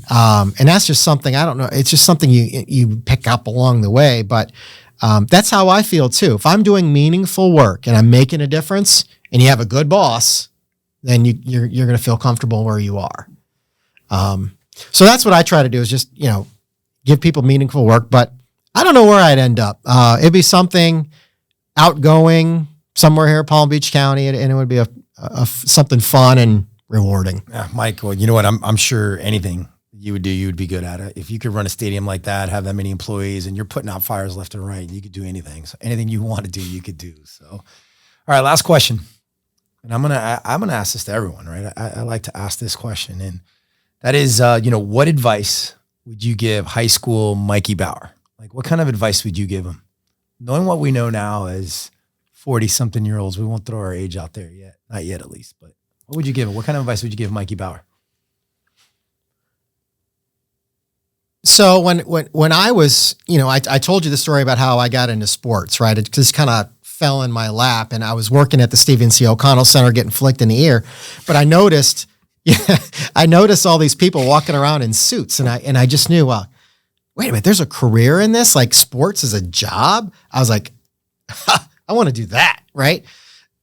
B: And that's just something, I don't know, it's just something you pick up along the way. But that's how I feel too. If I'm doing meaningful work and I'm making a difference and you have a good boss, then you're going to feel comfortable where you are. So that's what I try to do is just, give people meaningful work, but I don't know where I'd end up. It'd be something outgoing somewhere here in Palm Beach County, and it would be something fun and rewarding.
A: Yeah, Mike, well, you know what? I'm sure anything you would do, you would be good at it. If you could run a stadium like that, have that many employees, and you're putting out fires left and right, you could do anything. So anything you want to do, you could do. So, all right, last question. And I'm gonna ask this to everyone, right? I like to ask this question, and that is, what advice would you give high school Mikey Bauer? Like, what kind of advice would you give him? Knowing what we know now as 40-something-year-olds, we won't throw our age out there yet, not yet at least. But what would you give him? What kind of advice would you give Mikey Bauer?
B: So when I was, I told you the story about how I got into sports, right? It just kind of fell in my lap, and I was working at the Stephen C. O'Connell Center getting flicked in the ear, but I noticed all these people walking around in suits, and I just knew, wait a minute, there's a career in this, like sports is a job. I was like, I want to do that, right?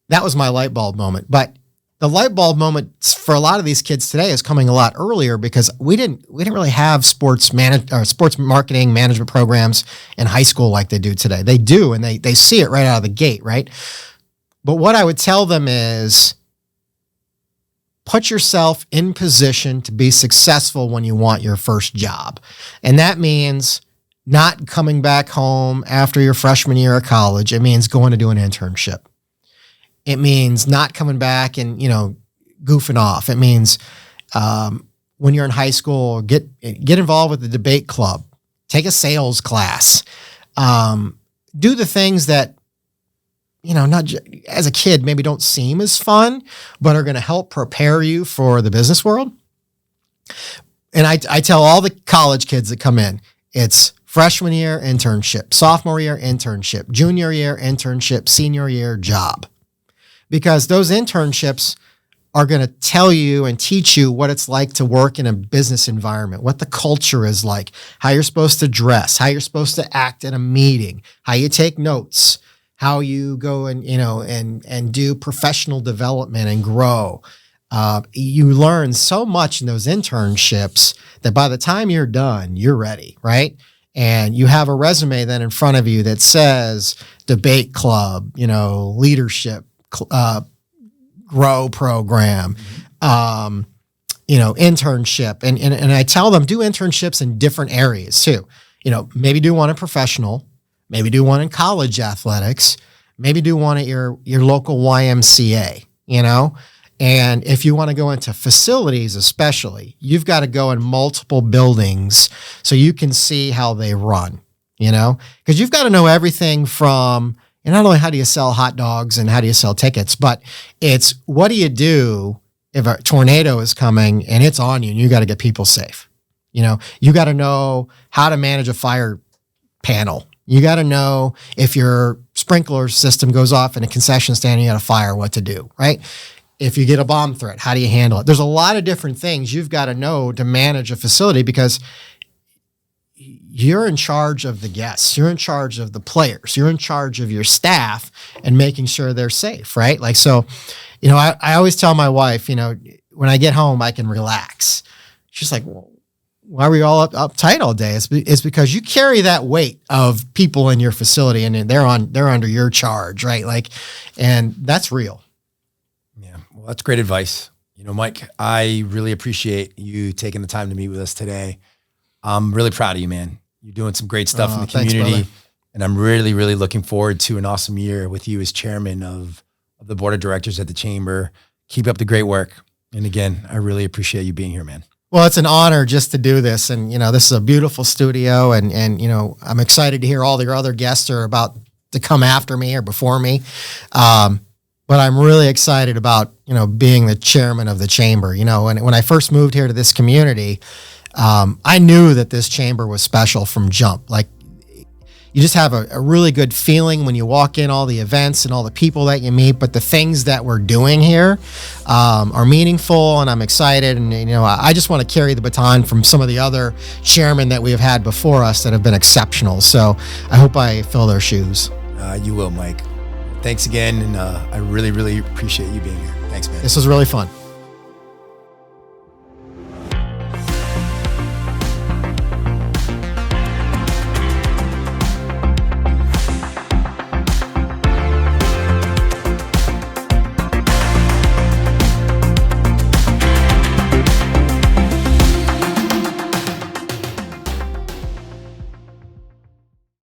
B: That was my light bulb moment. But the light bulb moment for a lot of these kids today is coming a lot earlier because we didn't really have sports marketing management programs in high school like they do today. They do, and they see it right out of the gate, right? But what I would tell them is put yourself in position to be successful when you want your first job. And that means not coming back home after your freshman year of college. It means going to do an internship. It means not coming back and, goofing off. It means when you're in high school, get involved with the debate club, take a sales class, do the things that, not as a kid, maybe don't seem as fun, but are going to help prepare you for the business world. And I tell all the college kids that come in, it's freshman year internship, sophomore year internship, junior year internship, senior year job. Because those internships are going to tell you and teach you what it's like to work in a business environment, what the culture is like, how you're supposed to dress, how you're supposed to act in a meeting, how you take notes, how you go and, and do professional development and grow. You learn so much in those internships that by the time you're done, you're ready, right? And you have a resume then in front of you that says debate club, leadership, grow program, internship. And I tell them, do internships in different areas too. Maybe do one in professional, maybe do one in college athletics, maybe do one at your local YMCA, And if you want to go into facilities especially, you've got to go in multiple buildings so you can see how they run, Because you've got to know everything from, and not only how do you sell hot dogs and how do you sell tickets, but it's what do you do if a tornado is coming and it's on you and you got to get people safe. You got to know how to manage a fire panel. You got to know if your sprinkler system goes off in a concession stand and you got a fire, what to do, right? If you get a bomb threat, how do you handle it? There's a lot of different things you've got to know to manage a facility because you're in charge of the guests. You're in charge of the players. You're in charge of your staff and making sure they're safe, right? I always tell my wife, when I get home, I can relax. She's like, well, why were you all uptight all day? It's because you carry that weight of people in your facility and they're under your charge, right? And that's real.
A: Yeah. Well, that's great advice. Mike, I really appreciate you taking the time to meet with us today. I'm really proud of you, man. You're doing some great stuff in the community.
B: Thanks,
A: and I'm really, really looking forward to an awesome year with you as chairman of the board of directors at the Chamber. Keep up the great work. And again, I really appreciate you being here, man.
B: Well, it's an honor just to do this. And, this is a beautiful studio. And I'm excited to hear all your other guests are about to come after me or before me. But I'm really excited about, being the chairman of the Chamber. When I first moved here to this community, I knew that this chamber was special from jump. You just have a really good feeling when you walk in, all the events and all the people that you meet, but the things that we're doing here are meaningful, and I'm excited. And, I just want to carry the baton from some of the other chairmen that we have had before us that have been exceptional. So I hope I fill their shoes.
A: You will, Mike. Thanks again, and I really, really appreciate you being here. Thanks, man.
B: This was really fun.